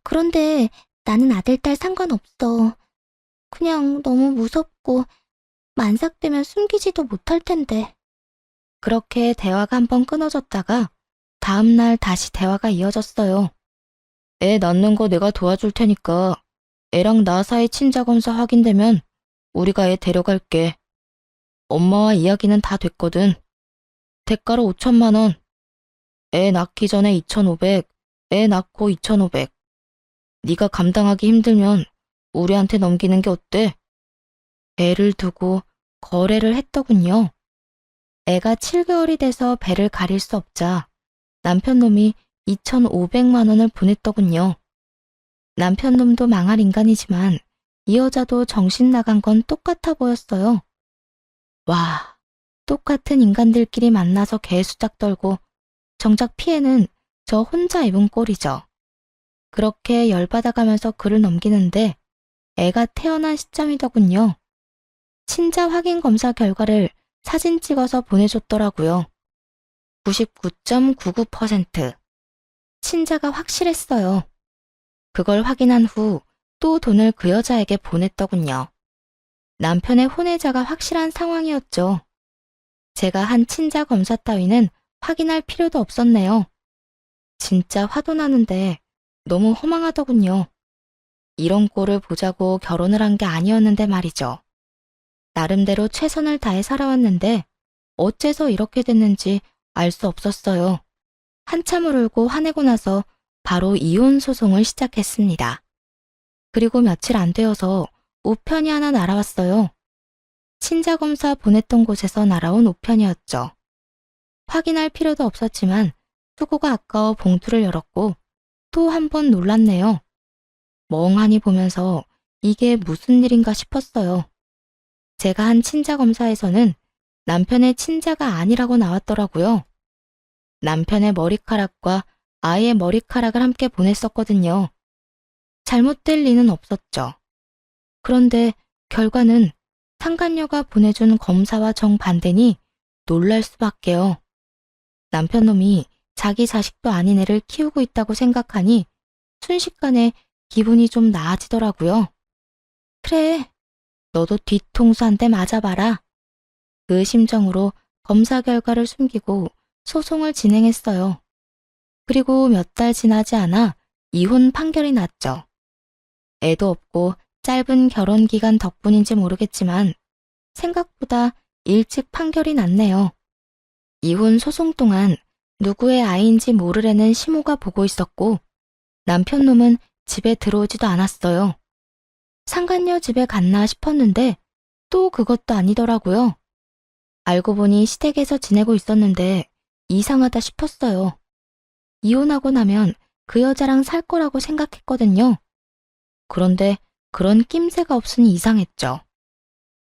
그런데 나는 아들, 딸 상관없어. 그냥 너무 무섭고 만삭되면 숨기지도 못할 텐데. 그렇게 대화가 한번 끊어졌다가 다음날 다시 대화가 이어졌어요. 애 낳는 거 내가 도와줄 테니까 애랑 나 사이 친자 검사 확인되면 우리가 애 데려갈게. 엄마와 이야기는 다 됐거든. 대가로 5천만 원. 애 낳기 전에 2,500, 애 낳고 2,500. 네가 감당하기 힘들면 우리한테 넘기는 게 어때? 애를 두고 거래를 했더군요. 애가 7개월이 돼서 배를 가릴 수 없자 남편놈이 2,500만 원을 보냈더군요. 남편놈도 망할 인간이지만 이 여자도 정신 나간 건 똑같아 보였어요. 와, 똑같은 인간들끼리 만나서 개수작 떨고 정작 피해는 저 혼자 입은 꼴이죠. 그렇게 열받아가면서 글을 넘기는데 애가 태어난 시점이더군요. 친자 확인 검사 결과를 사진 찍어서 보내줬더라고요. 99.99%. 친자가 확실했어요. 그걸 확인한 후 또 돈을 그 여자에게 보냈더군요. 남편의 혼외자가 확실한 상황이었죠. 제가 한 친자 검사 따위는 확인할 필요도 없었네요. 진짜 화도 나는데 너무 허망하더군요. 이런 꼴을 보자고 결혼을 한 게 아니었는데 말이죠. 나름대로 최선을 다해 살아왔는데 어째서 이렇게 됐는지 알 수 없었어요. 한참을 울고 화내고 나서 바로 이혼 소송을 시작했습니다. 그리고 며칠 안 되어서 우편이 하나 날아왔어요. 친자검사 보냈던 곳에서 날아온 우편이었죠. 확인할 필요도 없었지만 수고가 아까워 봉투를 열었고 또 한 번 놀랐네요. 멍하니 보면서 이게 무슨 일인가 싶었어요. 제가 한 친자검사에서는 남편의 친자가 아니라고 나왔더라고요. 남편의 머리카락과 아이의 머리카락을 함께 보냈었거든요. 잘못될 리는 없었죠. 그런데 결과는 상간녀가 보내준 검사와 정반대니 놀랄 수밖에요. 남편놈이 자기 자식도 아닌 애를 키우고 있다고 생각하니 순식간에 기분이 좀 나아지더라고요. 그래, 너도 뒤통수 한 대 맞아봐라. 그 심정으로 검사 결과를 숨기고 소송을 진행했어요. 그리고 몇 달 지나지 않아 이혼 판결이 났죠. 애도 없고 짧은 결혼 기간 덕분인지 모르겠지만 생각보다 일찍 판결이 났네요. 이혼 소송 동안 누구의 아이인지 모르려는 시모가 보고 있었고 남편 놈은 집에 들어오지도 않았어요. 상간녀 집에 갔나 싶었는데 또 그것도 아니더라고요. 알고 보니 시댁에서 지내고 있었는데 이상하다 싶었어요. 이혼하고 나면 그 여자랑 살 거라고 생각했거든요. 그런데 그런 낌새가 없으니 이상했죠.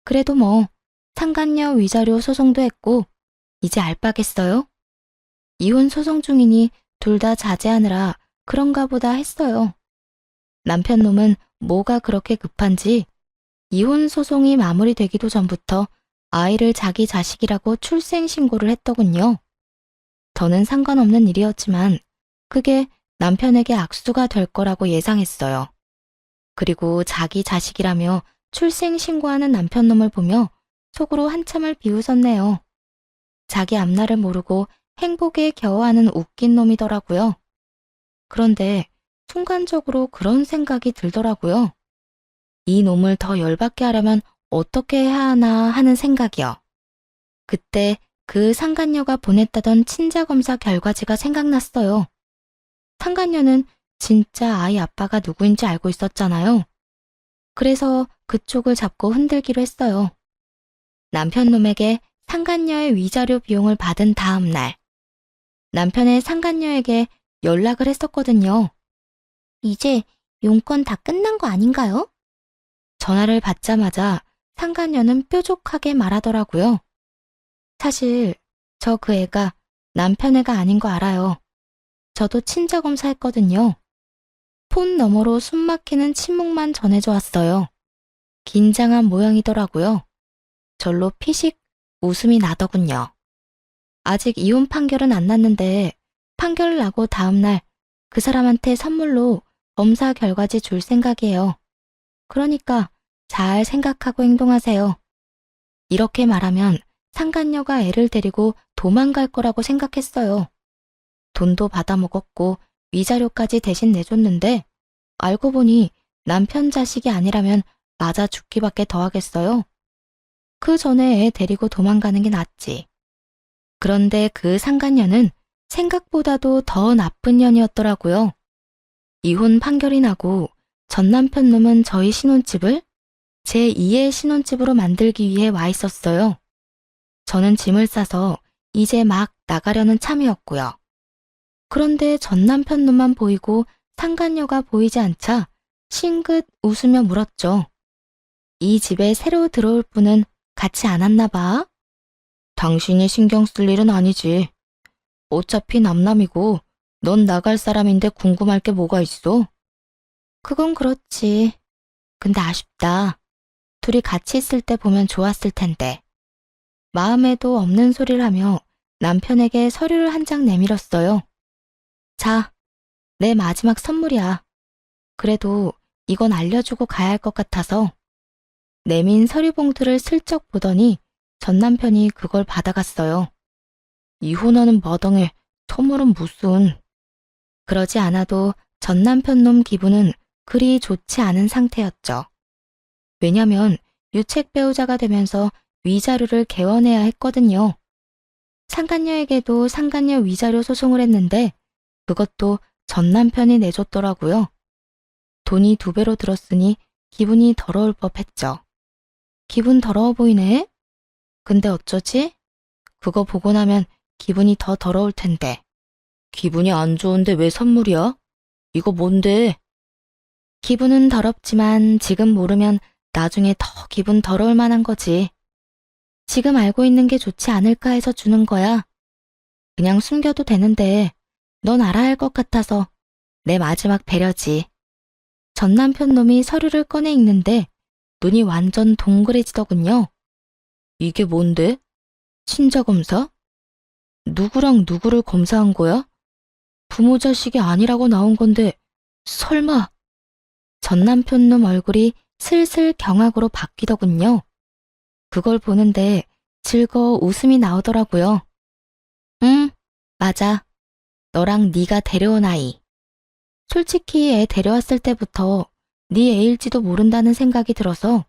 그래도 뭐 상간녀 위자료 소송도 했고 이제 알바겠어요? 이혼 소송 중이니 둘 다 자제하느라 그런가 보다 했어요. 남편 놈은 뭐가 그렇게 급한지 이혼 소송이 마무리되기도 전부터 아이를 자기 자식이라고 출생신고를 했더군요. 저는 상관없는 일이었지만 그게 남편에게 악수가 될 거라고 예상했어요. 그리고 자기 자식이라며 출생신고하는 남편 놈을 보며 속으로 한참을 비웃었네요. 자기 앞날을 모르고 행복에 겨워하는 웃긴 놈이더라고요. 그런데 순간적으로 그런 생각이 들더라고요. 이 놈을 더 열받게 하려면 어떻게 해야 하나 하는 생각이요. 그때 그 상간녀가 보냈다던 친자검사 결과지가 생각났어요. 상간녀는 진짜 아이 아빠가 누구인지 알고 있었잖아요. 그래서 그쪽을 잡고 흔들기로 했어요. 남편 놈에게 상간녀의 위자료 비용을 받은 다음 날, 남편의 상간녀에게 연락을 했었거든요. 이제 용건 다 끝난 거 아닌가요? 전화를 받자마자 상간녀는 뾰족하게 말하더라고요. 사실 저 그 애가 남편 애가 아닌 거 알아요. 저도 친자검사 했거든요. 폰 너머로 숨막히는 침묵만 전해져 왔어요. 긴장한 모양이더라고요. 절로 피식 웃음이 나더군요. 아직 이혼 판결은 안 났는데 판결을 나고 다음날 그 사람한테 선물로 검사 결과지 줄 생각이에요. 그러니까 잘 생각하고 행동하세요. 이렇게 말하면 상간녀가 애를 데리고 도망갈 거라고 생각했어요. 돈도 받아먹었고 위자료까지 대신 내줬는데 알고 보니 남편 자식이 아니라면 맞아 죽기밖에 더 하겠어요. 그 전에 애 데리고 도망가는 게 낫지. 그런데 그 상간녀는 생각보다도 더 나쁜 년이었더라고요. 이혼 판결이 나고 전 남편 놈은 저희 신혼집을 제2의 신혼집으로 만들기 위해 와 있었어요. 저는 짐을 싸서 이제 막 나가려는 참이었고요. 그런데 전 남편 놈만 보이고 상간녀가 보이지 않자 싱긋 웃으며 물었죠. 이 집에 새로 들어올 분은 같이 안 왔나 봐? 당신이 신경 쓸 일은 아니지. 어차피 남남이고 넌 나갈 사람인데 궁금할 게 뭐가 있어? 그건 그렇지. 근데 아쉽다. 둘이 같이 있을 때 보면 좋았을 텐데. 마음에도 없는 소리를 하며 남편에게 서류를 한 장 내밀었어요. 자, 내 마지막 선물이야. 그래도 이건 알려주고 가야 할 것 같아서. 내민 서류 봉투를 슬쩍 보더니 전 남편이 그걸 받아갔어요. 이혼하는 마당에 선물은 무슨. 그러지 않아도 전 남편 놈 기분은 그리 좋지 않은 상태였죠. 왜냐면 유책 배우자가 되면서 위자료를 개원해야 했거든요. 상간녀에게도 상간녀 위자료 소송을 했는데 그것도 전 남편이 내줬더라고요. 돈이 2배로 들었으니 기분이 더러울 법했죠. 기분 더러워 보이네? 근데 어쩌지? 그거 보고 나면 기분이 더 더러울 텐데. 기분이 안 좋은데 왜 선물이야? 이거 뭔데? 기분은 더럽지만 지금 모르면 나중에 더 기분 더러울 만한 거지. 지금 알고 있는 게 좋지 않을까 해서 주는 거야. 그냥 숨겨도 되는데 넌 알아야 할 것 같아서 내 마지막 배려지. 전 남편 놈이 서류를 꺼내 읽는데 눈이 완전 동그래지더군요. 이게 뭔데? 친자검사? 누구랑 누구를 검사한 거야? 부모 자식이 아니라고 나온 건데 설마. 전 남편 놈 얼굴이 슬슬 경악으로 바뀌더군요. 그걸 보는데 즐거워 웃음이 나오더라고요. 응, 맞아. 너랑 네가 데려온 아이. 솔직히 애 데려왔을 때부터 네 애일지도 모른다는 생각이 들어서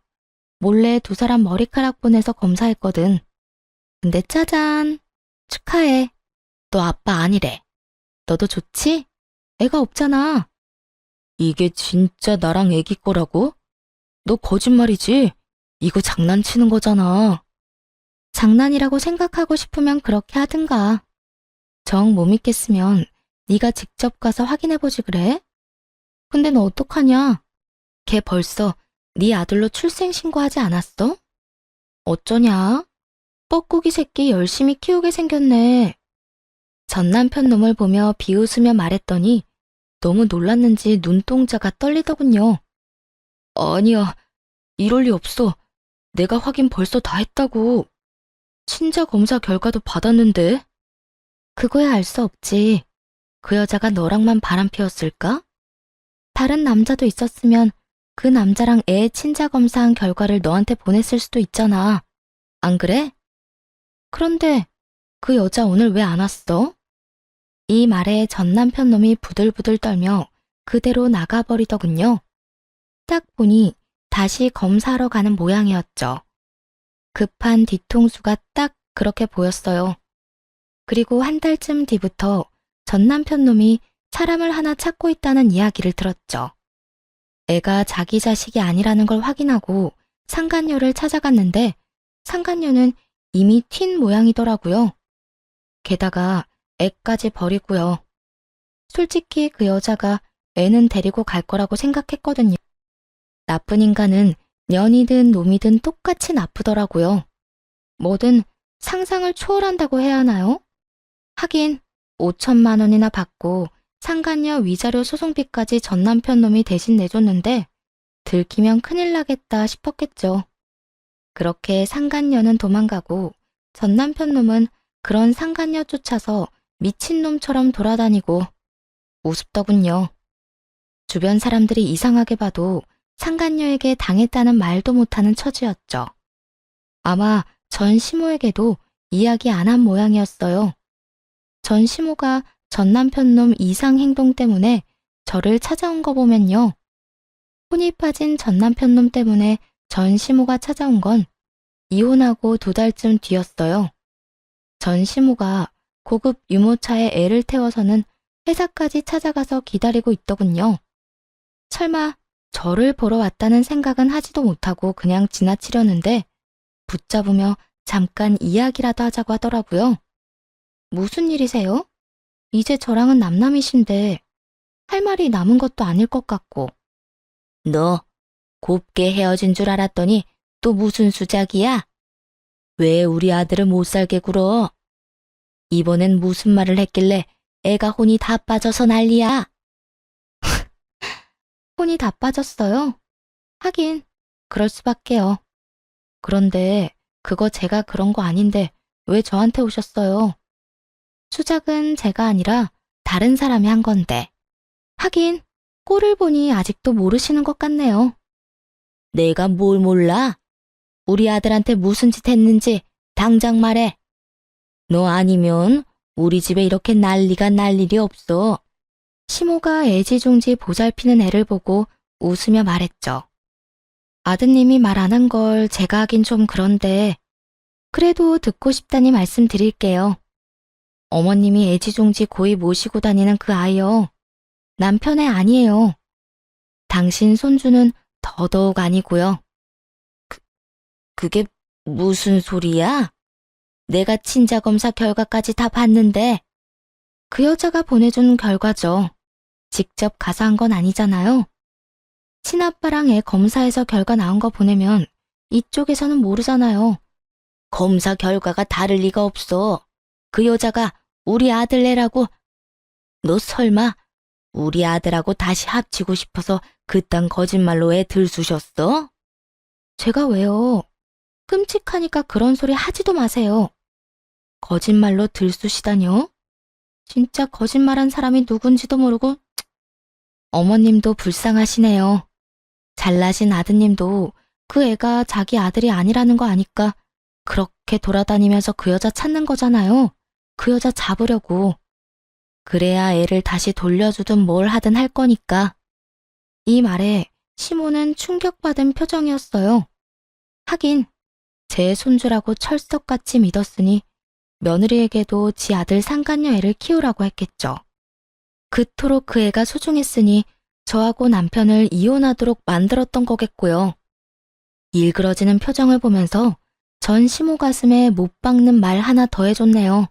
몰래 두 사람 머리카락 보내서 검사했거든. 근데 짜잔. 축하해. 너 아빠 아니래. 너도 좋지? 애가 없잖아. 이게 진짜 나랑 애기 거라고? 너 거짓말이지? 이거 장난치는 거잖아. 장난이라고 생각하고 싶으면 그렇게 하든가. 정 못 믿겠으면 네가 직접 가서 확인해보지 그래? 근데 너 어떡하냐? 걔 벌써 네 아들로 출생신고하지 않았어? 어쩌냐? 뻐꾸기 새끼 열심히 키우게 생겼네. 전 남편 놈을 보며 비웃으며 말했더니 너무 놀랐는지 눈동자가 떨리더군요. 아니야, 이럴 리 없어. 내가 확인 벌써 다 했다고. 친자 검사 결과도 받았는데. 그거야 알 수 없지. 그 여자가 너랑만 바람 피웠을까? 다른 남자도 있었으면 그 남자랑 애 친자 검사한 결과를 너한테 보냈을 수도 있잖아. 안 그래? 그런데 그 여자 오늘 왜 안 왔어? 이 말에 전 남편 놈이 부들부들 떨며 그대로 나가버리더군요. 딱 보니 다시 검사하러 가는 모양이었죠. 급한 뒤통수가 딱 그렇게 보였어요. 그리고 한 달쯤 뒤부터 전 남편 놈이 사람을 하나 찾고 있다는 이야기를 들었죠. 애가 자기 자식이 아니라는 걸 확인하고 상간녀를 찾아갔는데 상간녀는 이미 튄 모양이더라고요. 게다가 애까지 버리고요. 솔직히 그 여자가 애는 데리고 갈 거라고 생각했거든요. 나쁜 인간은 년이든 놈이든 똑같이 나쁘더라고요. 뭐든 상상을 초월한다고 해야 하나요? 하긴 5천만 원이나 받고 상간녀 위자료 소송비까지 전 남편 놈이 대신 내줬는데 들키면 큰일 나겠다 싶었겠죠. 그렇게 상간녀는 도망가고 전 남편 놈은 그런 상간녀 쫓아서 미친놈처럼 돌아다니고 우습더군요. 주변 사람들이 이상하게 봐도 상간녀에게 당했다는 말도 못하는 처지였죠. 아마 전 시모에게도 이야기 안 한 모양이었어요. 전 시모가 전 남편 놈 이상 행동 때문에 저를 찾아온 거 보면요. 혼이 빠진 전 남편 놈 때문에 전 시모가 찾아온 건 이혼하고 2달쯤 뒤였어요. 전 시모가 고급 유모차에 애를 태워서는 회사까지 찾아가서 기다리고 있더군요. 설마 저를 보러 왔다는 생각은 하지도 못하고 그냥 지나치려는데 붙잡으며 잠깐 이야기라도 하자고 하더라고요. 무슨 일이세요? 이제 저랑은 남남이신데 할 말이 남은 것도 아닐 것 같고. 너 곱게 헤어진 줄 알았더니 또 무슨 수작이야? 왜 우리 아들을 못 살게 굴어? 이번엔 무슨 말을 했길래 애가 혼이 다 빠져서 난리야? 혼이 다 빠졌어요? 하긴 그럴 수밖에요. 그런데 그거 제가 그런 거 아닌데 왜 저한테 오셨어요? 수작은 제가 아니라 다른 사람이 한 건데. 하긴 꼴을 보니 아직도 모르시는 것 같네요. 내가 뭘 몰라? 우리 아들한테 무슨 짓 했는지 당장 말해. 너 아니면 우리 집에 이렇게 난리가 날 일이 없어. 시모가 애지중지 보살피는 애를 보고 웃으며 말했죠. 아드님이 말 안 한 걸 제가 하긴 좀 그런데 그래도 듣고 싶다니 말씀드릴게요. 어머님이 애지중지 고이 모시고 다니는 그 아이요. 남편의 아니에요. 당신 손주는 더더욱 아니고요. 그게 무슨 소리야? 내가 친자 검사 결과까지 다 봤는데 그 여자가 보내준 결과죠. 직접 가서 한 건 아니잖아요. 친아빠랑 애 검사해서 결과 나온 거 보내면 이쪽에서는 모르잖아요. 검사 결과가 다를 리가 없어. 그 여자가 우리 아들 애라고. 너 설마 우리 아들하고 다시 합치고 싶어서 그딴 거짓말로 애 들쑤셨어? 제가 왜요? 끔찍하니까 그런 소리 하지도 마세요. 거짓말로 들쑤시다뇨? 진짜 거짓말한 사람이 누군지도 모르고 어머님도 불쌍하시네요. 잘나신 아드님도 그 애가 자기 아들이 아니라는 거 아니까 그렇게 돌아다니면서 그 여자 찾는 거잖아요. 그 여자 잡으려고. 그래야 애를 다시 돌려주든 뭘 하든 할 거니까. 이 말에 시모는 충격받은 표정이었어요. 하긴 제 손주라고 철석같이 믿었으니 며느리에게도 지 아들 상간녀 애를 키우라고 했겠죠. 그토록 그 애가 소중했으니 저하고 남편을 이혼하도록 만들었던 거겠고요. 일그러지는 표정을 보면서 전 시모 가슴에 못 박는 말 하나 더 해줬네요.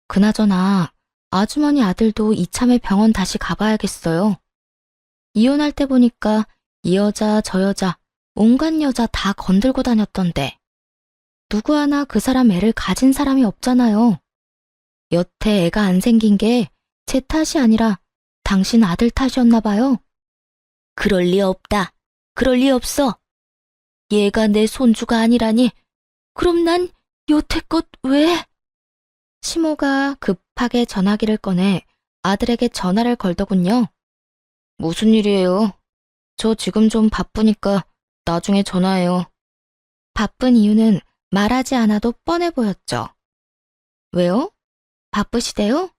그나저나 아주머니 아들도 이참에 병원 다시 가봐야겠어요. 이혼할 때 보니까 이 여자 저 여자 온갖 여자 다 건들고 다녔던데 누구 하나 그 사람 애를 가진 사람이 없잖아요. 여태 애가 안 생긴 게 제 탓이 아니라 당신 아들 탓이었나 봐요. 그럴 리 없다. 그럴 리 없어. 얘가 내 손주가 아니라니. 그럼 난 여태껏 왜? 시모가 급하게 전화기를 꺼내 아들에게 전화를 걸더군요. 무슨 일이에요? 저 지금 좀 바쁘니까 나중에 전화해요. 바쁜 이유는 말하지 않아도 뻔해 보였죠. 왜요? 바쁘시대요?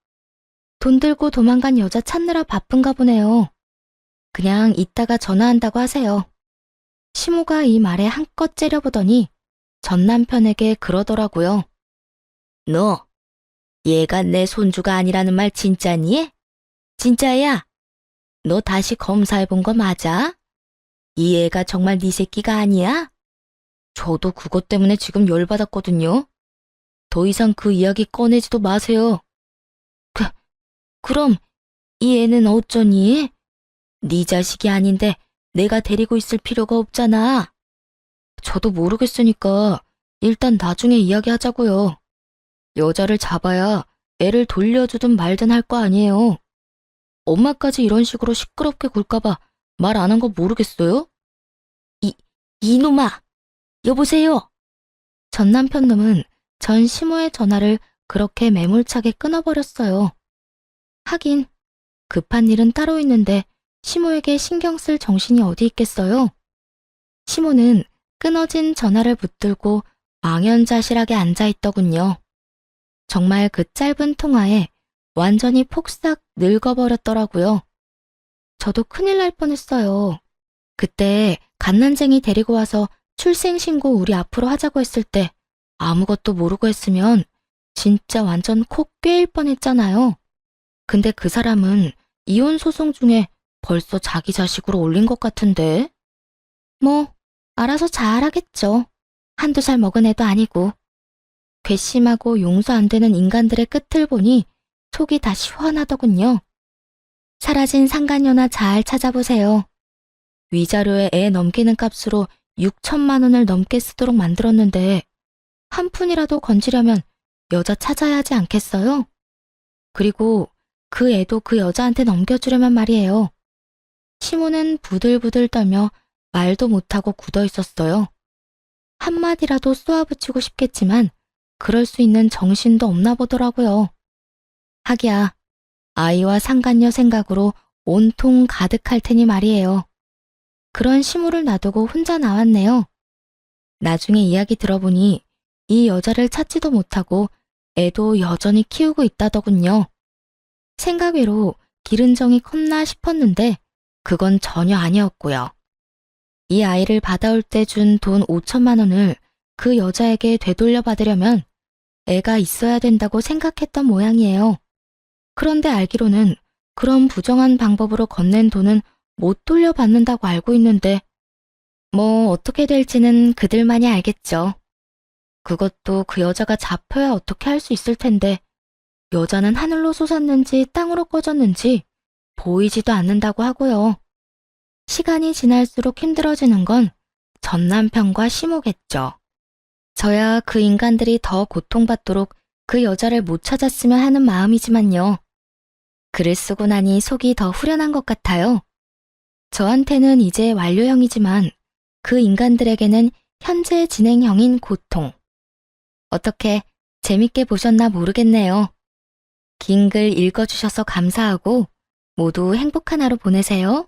돈 들고 도망간 여자 찾느라 바쁜가 보네요. 그냥 이따가 전화한다고 하세요. 시모가 이 말에 한껏 째려보더니 전 남편에게 그러더라고요. 너, 얘가 내 손주가 아니라는 말 진짜니? 진짜야? 너 다시 검사해본 거 맞아? 이 애가 정말 네 새끼가 아니야? 저도 그것 때문에 지금 열받았거든요. 더 이상 그 이야기 꺼내지도 마세요. 그럼 이 애는 어쩌니? 네 자식이 아닌데 내가 데리고 있을 필요가 없잖아. 저도 모르겠으니까 일단 나중에 이야기하자고요. 여자를 잡아야 애를 돌려주든 말든 할 거 아니에요. 엄마까지 이런 식으로 시끄럽게 굴까봐 말 안 한 거 모르겠어요? 이놈아! 여보세요? 전 남편 놈은 전 시모의 전화를 그렇게 매몰차게 끊어버렸어요. 하긴 급한 일은 따로 있는데 시모에게 신경 쓸 정신이 어디 있겠어요? 시모는 끊어진 전화를 붙들고 망연자실하게 앉아있더군요. 정말 그 짧은 통화에 완전히 폭삭 늙어버렸더라고요. 저도 큰일 날 뻔했어요. 그때 갓난쟁이 데리고 와서 출생신고 우리 앞으로 하자고 했을 때 아무것도 모르고 했으면 진짜 완전 코 꿰일 뻔했잖아요. 근데 그 사람은 이혼 소송 중에 벌써 자기 자식으로 올린 것 같은데? 뭐 알아서 잘하겠죠. 한두 살 먹은 애도 아니고. 괘씸하고 용서 안 되는 인간들의 끝을 보니 속이 다 시원하더군요. 사라진 상간녀나 잘 찾아보세요. 위자료에 애 넘기는 값으로 6천만 원을 넘게 쓰도록 만들었는데 한 푼이라도 건지려면 여자 찾아야 하지 않겠어요? 그리고 그 애도 그 여자한테 넘겨주려면 말이에요. 시모는 부들부들 떨며 말도 못하고 굳어 있었어요. 한마디라도 쏘아붙이고 싶겠지만 그럴 수 있는 정신도 없나 보더라고요. 하기야 아이와 상간녀 생각으로 온통 가득할 테니 말이에요. 그런 시모를 놔두고 혼자 나왔네요. 나중에 이야기 들어보니 이 여자를 찾지도 못하고 애도 여전히 키우고 있다더군요. 생각 외로 기른 정이 컸나 싶었는데 그건 전혀 아니었고요. 이 아이를 받아올 때 준 돈 5천만 원을 그 여자에게 되돌려 받으려면 애가 있어야 된다고 생각했던 모양이에요. 그런데 알기로는 그런 부정한 방법으로 건넨 돈은 못 돌려받는다고 알고 있는데 뭐 어떻게 될지는 그들만이 알겠죠. 그것도 그 여자가 잡혀야 어떻게 할 수 있을 텐데 여자는 하늘로 솟았는지 땅으로 꺼졌는지 보이지도 않는다고 하고요. 시간이 지날수록 힘들어지는 건 전 남편과 시모겠죠. 저야 그 인간들이 더 고통받도록 그 여자를 못 찾았으면 하는 마음이지만요. 글을 쓰고 나니 속이 더 후련한 것 같아요. 저한테는 이제 완료형이지만 그 인간들에게는 현재 진행형인 고통. 어떻게 재밌게 보셨나 모르겠네요. 긴 글 읽어주셔서 감사하고 모두 행복한 하루 보내세요.